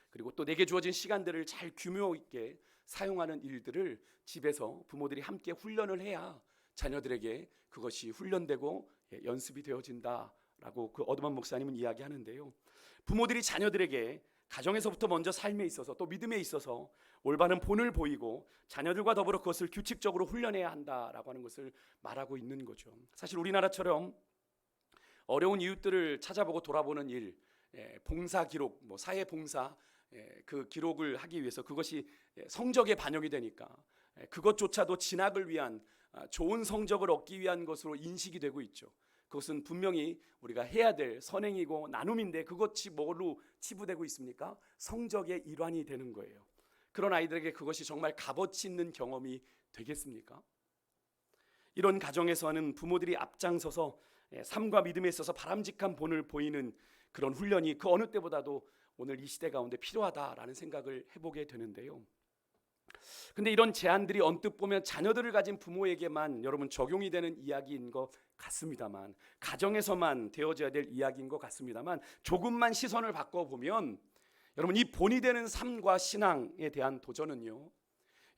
그리고 또 내게 주어진 시간들을 잘 규모 있게 사용하는 일들을 집에서 부모들이 함께 훈련을 해야 자녀들에게 그것이 훈련되고 연습이 되어진다라고 그 어드만 목사님은 이야기하는데요. 부모들이 자녀들에게 가정에서부터 먼저 삶에 있어서 또 믿음에 있어서 올바른 본을 보이고 자녀들과 더불어 그것을 규칙적으로 훈련해야 한다라고 하는 것을 말하고 있는 거죠. 사실 우리나라처럼 어려운 이웃들을 찾아보고 돌아보는 일, 봉사 기록, 사회 봉사, 그 기록을 하기 위해서 그것이 성적에 반영이 되니까 그것조차도 진학을 위한 좋은 성적을 얻기 위한 것으로 인식이 되고 있죠. 그것은 분명히 우리가 해야 될 선행이고 나눔인데 그것이 뭘로 치부되고 있습니까? 성적의 일환이 되는 거예요. 그런 아이들에게 그것이 정말 값어치 있는 경험이 되겠습니까? 이런 가정에서는 부모들이 앞장서서 삶과 믿음에 있어서 바람직한 본을 보이는 그런 훈련이 그 어느 때보다도 오늘 이 시대 가운데 필요하다라는 생각을 해보게 되는데요. 근데 이런 제안들이 언뜻 보면 자녀들을 가진 부모에게만 여러분 적용이 되는 이야기인 것 같습니다만, 가정에서만 되어져야 될 이야기인 것 같습니다만, 조금만 시선을 바꿔보면 여러분 이 본이 되는 삶과 신앙에 대한 도전은요,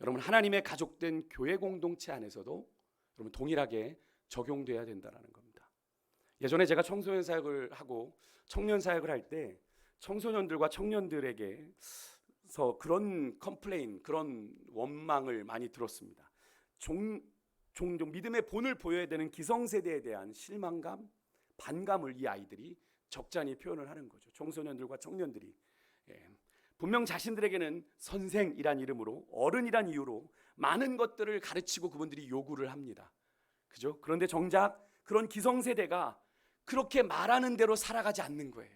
여러분 하나님의 가족된 교회 공동체 안에서도 여러분 동일하게 적용돼야 된다는 겁니다. 예전에 제가 청소년 사역을 하고 청년 사역을 할 때 청소년들과 청년들에게서 그런 컴플레인, 그런 원망을 많이 들었습니다. 종종 믿음의 본을 보여야 되는 기성세대에 대한 실망감, 반감을 이 아이들이 적잖이 표현을 하는 거죠. 청소년들과 청년들이 분명 자신들에게는 선생이란 이름으로, 어른이란 이유로 많은 것들을 가르치고 그분들이 요구를 합니다. 그죠? 그런데 정작 그런 기성세대가 그렇게 말하는 대로 살아가지 않는 거예요.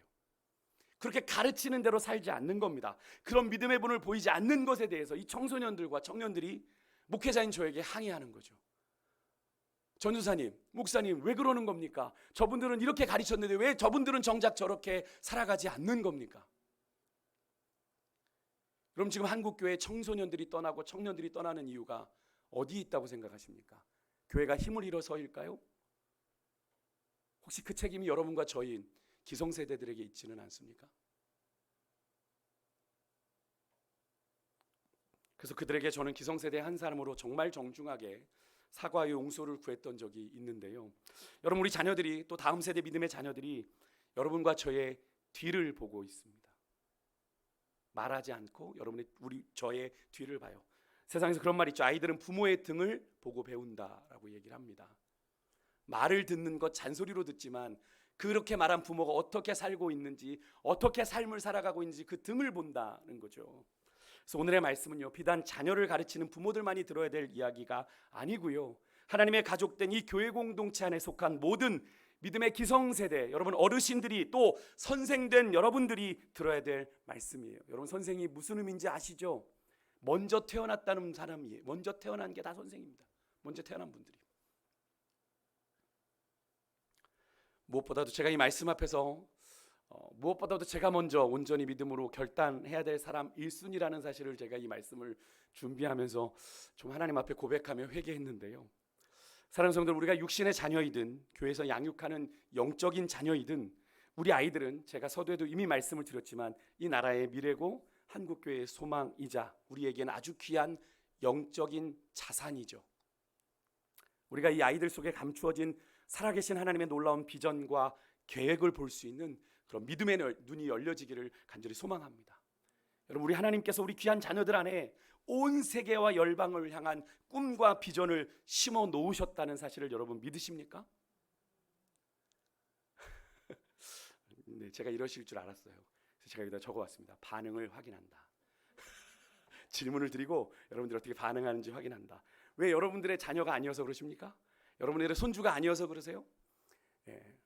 그렇게 가르치는 대로 살지 않는 겁니다. 그런 믿음의 본을 보이지 않는 것에 대해서 이 청소년들과 청년들이 목회자인 저에게 항의하는 거죠. 전도사님, 목사님, 왜 그러는 겁니까? 저분들은 이렇게 가르쳤는데 왜 저분들은 정작 저렇게 살아가지 않는 겁니까? 그럼 지금 한국교회 청소년들이 떠나고 청년들이 떠나는 이유가 어디 있다고 생각하십니까? 교회가 힘을 잃어서일까요? 혹시 그 책임이 여러분과 저희인 기성세대들에게 있지는 않습니까? 그래서 그들에게 저는 기성세대 한 사람으로 정말 정중하게 사과의 용서를 구했던 적이 있는데요. 여러분, 우리 자녀들이, 또 다음 세대 믿음의 자녀들이 여러분과 저의 뒤를 보고 있습니다. 말하지 않고 저의 뒤를 봐요. 세상에서 그런 말 있죠. 아이들은 부모의 등을 보고 배운다라고 얘기를 합니다. 말을 듣는 것 잔소리로 듣지만 그렇게 말한 부모가 어떻게 살고 있는지, 어떻게 삶을 살아가고 있는지 그 등을 본다는 거죠. 그래서 오늘의 말씀은요, 비단 자녀를 가르치는 부모들만이 들어야 될 이야기가 아니고요, 하나님의 가족된 이 교회 공동체 안에 속한 모든 믿음의 기성세대, 여러분 어르신들이, 또 선생된 여러분들이 들어야 될 말씀이에요. 여러분, 선생이 무슨 의미인지 아시죠? 먼저 태어났다는 사람이에요. 먼저 태어난 게 다 선생입니다. 먼저 태어난 분들이. 무엇보다도 제가 이 말씀 앞에서 무엇보다도 제가 먼저 온전히 믿음으로 결단해야 될 사람 1순위라는 사실을 제가 이 말씀을 준비하면서 좀 하나님 앞에 고백하며 회개했는데요. 사랑하는 성도들, 우리가 육신의 자녀이든 교회에서 양육하는 영적인 자녀이든 우리 아이들은 제가 서두에도 이미 말씀을 드렸지만 이 나라의 미래고 한국교회의 소망이자 우리에게는 아주 귀한 영적인 자산이죠. 우리가 이 아이들 속에 감추어진 살아계신 하나님의 놀라운 비전과 계획을 볼 수 있는 그런 믿음의 눈이 열려지기를 간절히 소망합니다. 여러분, 우리 하나님께서 우리 귀한 자녀들 안에 온 세계와 열방을 향한 꿈과 비전을 심어 놓으셨다는 사실을 여러분 믿으십니까? 네, 제가 이러실 줄 알았어요. 그래서 제가 여기다 적어왔습니다. 반응을 확인한다. 질문을 드리고 여러분들이 어떻게 반응하는지 확인한다. 왜 여러분들의 자녀가 아니어서 그러십니까? 여러분들의 손주가 아니어서 그러세요?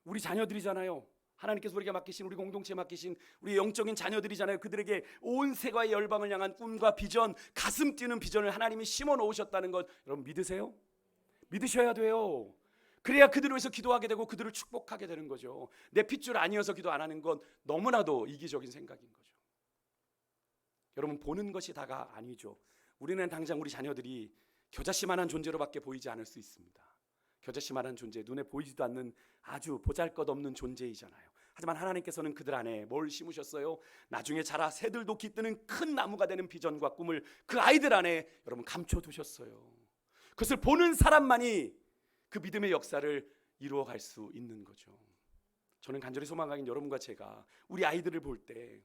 우리 자녀들이잖아요. 하나님께서 우리에게 맡기신, 우리 공동체에 맡기신 우리 영적인 자녀들이잖아요. 그들에게 온 세계의 열방을 향한 꿈과 비전, 가슴 뛰는 비전을 하나님이 심어 놓으셨다는 것 여러분 믿으세요? 믿으셔야 돼요. 그래야 그들을 위해서 기도하게 되고 그들을 축복하게 되는 거죠. 내 핏줄 아니어서 기도 안 하는 건 너무나도 이기적인 생각인 거죠. 여러분, 보는 것이 다가 아니죠. 우리는 당장 우리 자녀들이 겨자씨만한 존재로밖에 보이지 않을 수 있습니다. 겨자씨만한 존재, 눈에 보이지도 않는 아주 보잘것없는 존재이잖아요. 하지만 하나님께서는 그들 안에 뭘 심으셨어요? 나중에 자라 새들도 깃드는 큰 나무가 되는 비전과 꿈을 그 아이들 안에 여러분 감춰두셨어요. 그것을 보는 사람만이 그 믿음의 역사를 이루어갈 수 있는 거죠. 저는 간절히 소망하긴 여러분과 제가 우리 아이들을 볼 때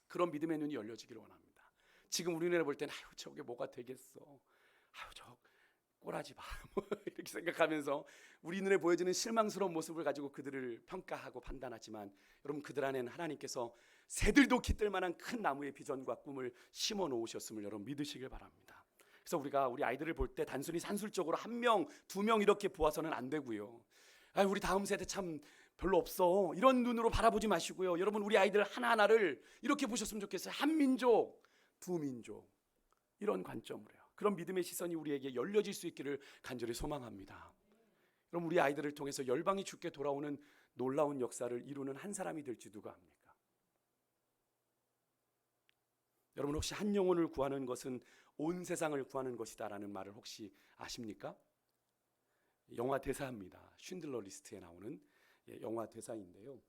그런 믿음의 눈이 열려지기를 원합니다. 지금 우리 눈에 볼 때는 아유 저게 뭐가 되겠어, 아유 저 꼬라지 마 이렇게 생각하면서 우리 눈에 보여지는 실망스러운 모습을 가지고 그들을 평가하고 판단하지만 여러분, 그들 안에는 하나님께서 새들도 깃들 만한 큰 나무의 비전과 꿈을 심어 놓으셨음을 여러분 믿으시길 바랍니다. 그래서 우리가 우리 아이들을 볼 때 단순히 산술적으로 한 명, 두 명 이렇게 보아서는 안 되고요. 우리 다음 세대 참 별로 없어, 이런 눈으로 바라보지 마시고요. 여러분, 우리 아이들 하나하나를 이렇게 보셨으면 좋겠어요. 한 민족, 두 민족, 이런 관점으로요. 그런 믿음의 시선이 우리에게 열려질 수 있기를 간절히 소망합니다. 그럼 우리 아이들을 통해서 열방이 주께 돌아오는 놀라운 역사를 이루는 한 사람이 될지 누가 압니까? 여러분, 혹시 한 영혼을 구하는 것은 온 세상을 구하는 것이다 라는 말을 혹시 아십니까? 영화 대사입니다. 쉰들러 리스트에 나오는 영화 대사인데요.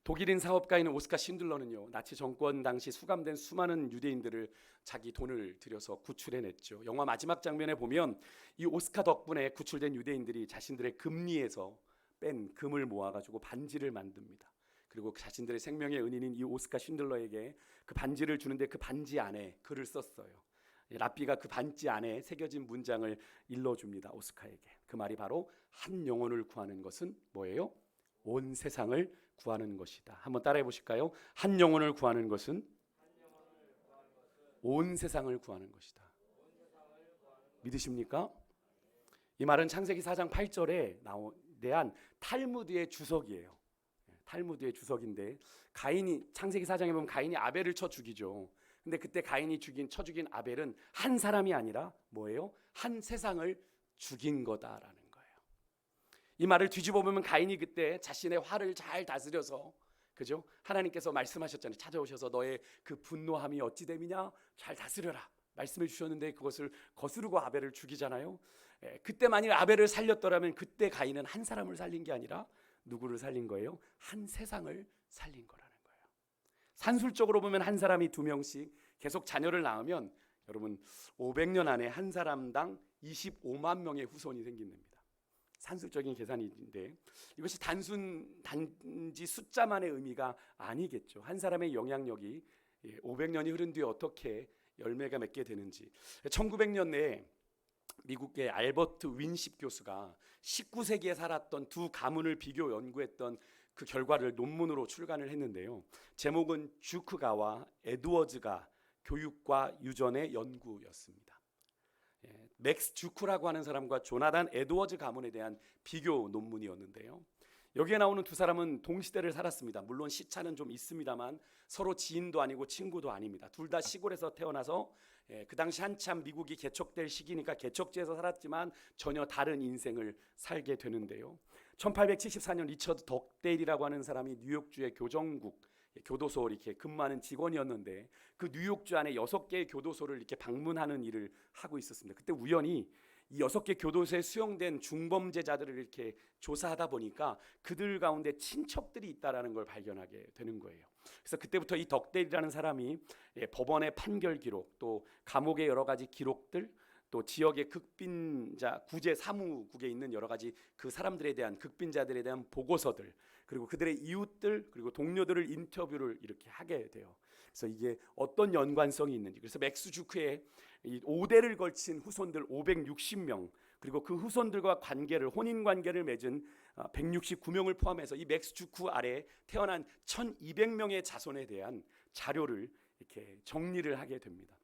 독일인 사업가인 오스카 신들러는요, 나치 정권 당시 수감된 수많은 유대인들을 자기 돈을 들여서 구출해냈죠. 영화 마지막 장면에 보면 이 오스카 덕분에 구출된 유대인들이 자신들의 금리에서 뺀 금을 모아가지고 반지를 만듭니다. 그리고 자신들의 생명의 은인인 이 오스카 신들러에게 그 반지를 주는데 그 반지 안에 글을 썼어요. 랍비가 그 반지 안에 새겨진 문장을 일러줍니다. 오스카에게. 그 말이 바로 한 영혼을 구하는 것은 뭐예요? 온 세상을 구하는 것이다. 한번 따라해 보실까요? 한 영혼을 구하는 것은 온 세상을 구하는 것이다. 믿으십니까? 이 말은 창세기 4장 8절에 대한 탈무드의 주석이에요. 탈무드의 주석인데, 가인이 창세기 4장에 보면 가인이 아벨을 쳐 죽이죠. 근데 그때 가인이 쳐 죽인 아벨은 한 사람이 아니라 뭐예요? 한 세상을 죽인 거다라는 거예요. 이 말을 뒤집어 보면 가인이 그때 자신의 화를 잘 다스려서, 그죠? 하나님께서 말씀하셨잖아요. 찾아오셔서 너의 그 분노함이 어찌 됨이냐? 잘 다스려라. 말씀해 주셨는데 그것을 거스르고 아벨을 죽이잖아요. 그때 만일 아벨을 살렸더라면 그때 가인은 한 사람을 살린 게 아니라 누구를 살린 거예요? 한 세상을 살린 거라는 거예요. 산술적으로 보면 한 사람이 2명씩 계속 자녀를 낳으면 여러분 500년 안에 한 사람당 25만 명의 후손이 생긴답니다. 산술적인 계산인데 이것이 단지 숫자만의 의미가 아니겠죠. 한 사람의 영향력이 500년이 흐른 뒤에 어떻게 열매가 맺게 되는지. 1900년에 미국의 알버트 윈십 교수가 19세기에 살았던 두 가문을 비교 연구했던 그 결과를 논문으로 출간을 했는데요. 제목은 주크가와 에드워즈가 교육과 유전의 연구였습니다. 맥스 주크라고 하는 사람과 조나단 에드워즈 가문에 대한 비교 논문이었는데요. 여기에 나오는 두 사람은 동시대를 살았습니다. 물론 시차는 좀 있습니다만 서로 지인도 아니고 친구도 아닙니다. 둘 다 시골에서 태어나서 그 당시 한참 미국이 개척될 시기니까 개척지에서 살았지만 전혀 다른 인생을 살게 되는데요. 1874년 리처드 덕데일이라고 하는 사람이 뉴욕주의 교정국 교도소 이렇게 근무하는 직원이었는데 그 뉴욕주 안에 6개의 교도소를 이렇게 방문하는 일을 하고 있었습니다. 그때 우연히 이 6개 교도소에 수용된 중범죄자들을 이렇게 조사하다 보니까 그들 가운데 친척들이 있다라는 걸 발견하게 되는 거예요. 그래서 그때부터 이 덕데일이라는 사람이 법원의 판결 기록, 또 감옥의 여러 가지 기록들, 또 지역의 극빈자 구제 사무국에 있는 여러 가지 그 사람들에 대한 극빈자들에 대한 보고서들, 그리고 그들의 이웃들 그리고 동료들을 인터뷰를 이렇게 하게 돼요. 그래서 이게 어떤 연관성이 있는지. 그래서 맥스 주크의 이 5대를 걸친 후손들 560명, 그리고 그 후손들과 혼인 관계를 맺은 169명을 포함해서 이 맥스 주크 아래 태어난 1200명의 자손에 대한 자료를 이렇게 정리를 하게 됩니다.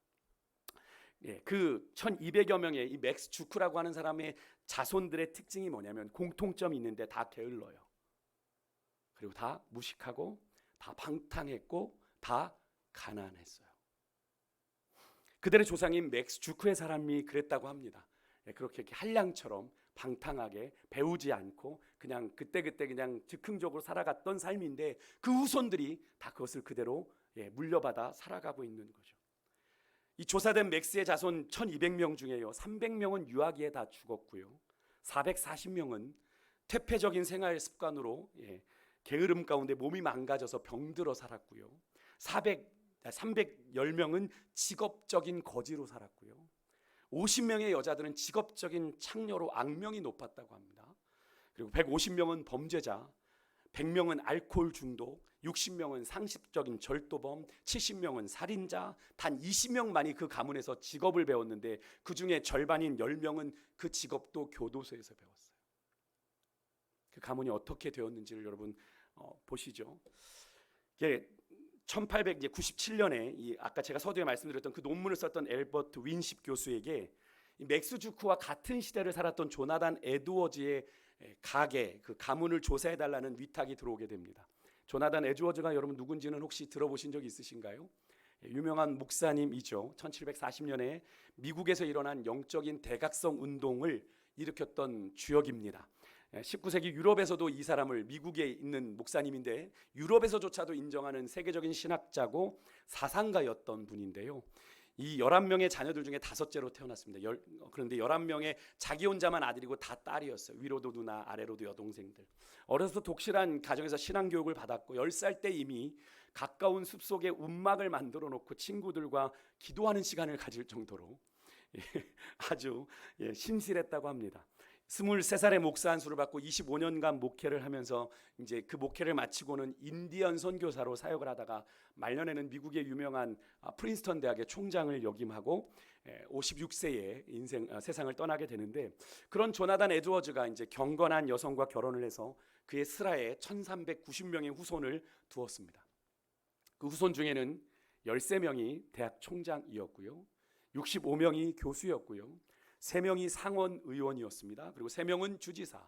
그 1200여 명의 이 맥스 주크라고 하는 사람의 자손들의 특징이 뭐냐면 공통점이 있는데 다 게을러요. 그리고 다 무식하고 다 방탕했고 다 가난했어요. 그들의 조상인 맥스 주크의 사람이 그랬다고 합니다. 그렇게 한량처럼 방탕하게 배우지 않고 그냥 그때그때 그냥 즉흥적으로 살아갔던 삶인데 그 후손들이 다 그것을 그대로 물려받아 살아가고 있는 거죠. 이 조사된 맥스의 자손 1200명 중에요 300명은 유아기에 다 죽었고요 440명은 퇴폐적인 생활 습관으로 게으름 가운데 몸이 망가져서 병들어 살았고요 310명은 직업적인 거지로 살았고요 50명의 여자들은 직업적인 창녀로 악명이 높았다고 합니다. 그리고 150명은 범죄자, 100명은 알코올 중독, 60명은 상습적인 절도범, 70명은 살인자, 단 20명만이 그 가문에서 직업을 배웠는데 그 중에 절반인 10명은 그 직업도 교도소에서 배웠어요. 그 가문이 어떻게 되었는지를 여러분 보시죠. 이게 1897년에 아까 제가 서두에 말씀드렸던 그 논문을 썼던 엘버트 윈십 교수에게 이 맥스 주크와 같은 시대를 살았던 조나단 에드워즈의 가게, 그 가문을 조사해달라는 위탁이 들어오게 됩니다. 조나단 에드워즈가 여러분 누군지는 혹시 들어보신 적이 있으신가요? 유명한 목사님이죠. 1740년에 미국에서 일어난 영적인 대각성 운동을 일으켰던 주역입니다. 19세기 유럽에서도 이 사람을, 미국에 있는 목사님인데 유럽에서조차도 인정하는 세계적인 신학자고 사상가였던 분인데요. 이 11명의 자녀들 중에 5째로 태어났습니다. 그런데 11명의 자기 혼자만 아들이고 다 딸이었어요. 위로도 누나, 아래로도 여동생들. 어려서 독실한 가정에서 신앙교육을 받았고 10살 때 이미 가까운 숲속에 움막을 만들어 놓고 친구들과 기도하는 시간을 가질 정도로 아주 신실했다고 합니다. 23살에 목사 안수를 받고 25년간 목회를 하면서 이제 그 목회를 마치고는 인디언 선교사로 사역을 하다가 말년에는 미국의 유명한 프린스턴 대학의 총장을 역임하고 56세에 세상을 떠나게 되는데, 그런 조나단 에드워즈가 이제 경건한 여성과 결혼을 해서 그의 슬하에 1390명의 후손을 두었습니다. 그 후손 중에는 13명이 대학 총장이었고요, 65명이 교수였고요, 3명이 상원 의원이었습니다. 그리고 3명은 주지사,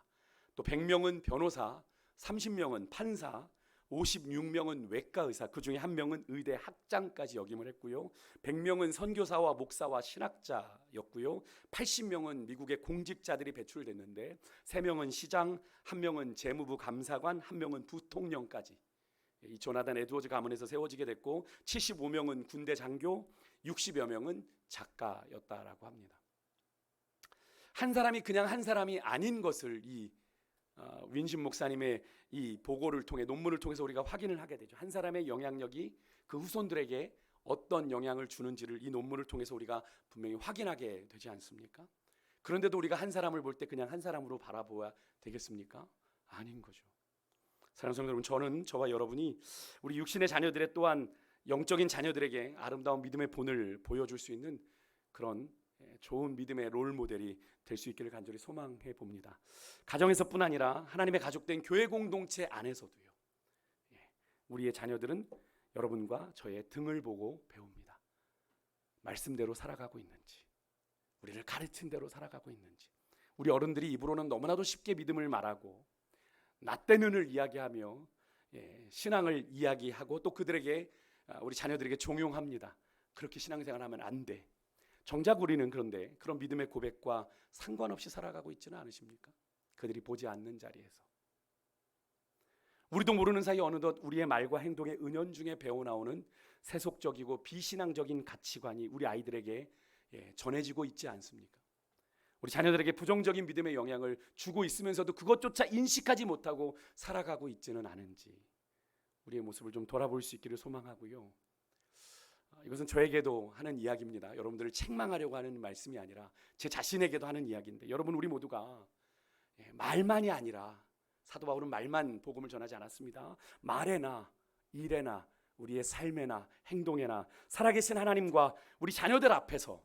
또 100명은 변호사, 30명은 판사, 56명은 외과 의사, 그 중에 1명은 의대 학장까지 역임을 했고요, 100명은 선교사와 목사와 신학자였고요, 80명은 미국의 공직자들이 배출됐는데 3명은 시장, 1명은 재무부 감사관, 1명은 부통령까지 이 조나단 에드워즈 가문에서 세워지게 됐고, 75명은 군대 장교, 60여 명은 작가였다라고 합니다. 한 사람이 그냥 한 사람이 아닌 것을 이 윈신 목사님의 이 보고를 통해, 논문을 통해서 우리가 확인을 하게 되죠. 한 사람의 영향력이 그 후손들에게 어떤 영향을 주는지를 이 논문을 통해서 우리가 분명히 확인하게 되지 않습니까? 그런데도 우리가 한 사람을 볼 때 그냥 한 사람으로 바라보아야 되겠습니까? 아닌 거죠. 사랑하는 성도 여러분, 저는 저와 여러분이 우리 육신의 자녀들의 또한 영적인 자녀들에게 아름다운 믿음의 본을 보여줄 수 있는 그런 좋은 믿음의 롤 모델이 될 수 있기를 간절히 소망해 봅니다. 가정에서뿐 아니라 하나님의 가족된 교회 공동체 안에서도요, 우리의 자녀들은 여러분과 저의 등을 보고 배웁니다. 말씀대로 살아가고 있는지, 우리를 가르친 대로 살아가고 있는지. 우리 어른들이 입으로는 너무나도 쉽게 믿음을 말하고 낫대는을 이야기하며 신앙을 이야기하고 또 그들에게, 우리 자녀들에게 종용합니다. 그렇게 신앙생활하면 안 돼. 정작 우리는 그런데 그런 믿음의 고백과 상관없이 살아가고 있지는 않으십니까? 그들이 보지 않는 자리에서. 우리도 모르는 사이 어느덧 우리의 말과 행동의 은연중에 배어나오는 세속적이고 비신앙적인 가치관이 우리 아이들에게 전해지고 있지 않습니까? 우리 자녀들에게 부정적인 믿음의 영향을 주고 있으면서도 그것조차 인식하지 못하고 살아가고 있지는 않은지 우리의 모습을 좀 돌아볼 수 있기를 소망하고요. 이것은 저에게도 하는 이야기입니다. 여러분들을 책망하려고 하는 말씀이 아니라 제 자신에게도 하는 이야기인데, 여러분, 우리 모두가 말만이 아니라, 사도 바울은 말만 복음을 전하지 않았습니다. 말에나 일에나 우리의 삶에나 행동에나 살아계신 하나님과 우리 자녀들 앞에서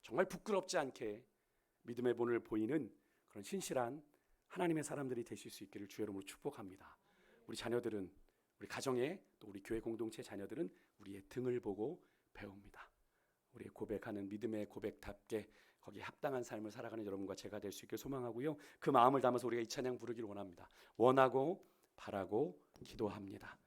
정말 부끄럽지 않게 믿음의 본을 보이는 그런 신실한 하나님의 사람들이 되실 수 있기를 주의 이름으로 축복합니다. 우리 자녀들은, 우리 가정에, 또 우리 교회 공동체 자녀들은 우리의 등을 보고 배웁니다. 우리의 고백하는 믿음의 고백답게 거기에 합당한 삶을 살아가는 여러분과 제가 될 수 있길 소망하고요, 그 마음을 담아서 우리가 이 찬양 부르기를 원합니다. 원하고 바라고 기도합니다.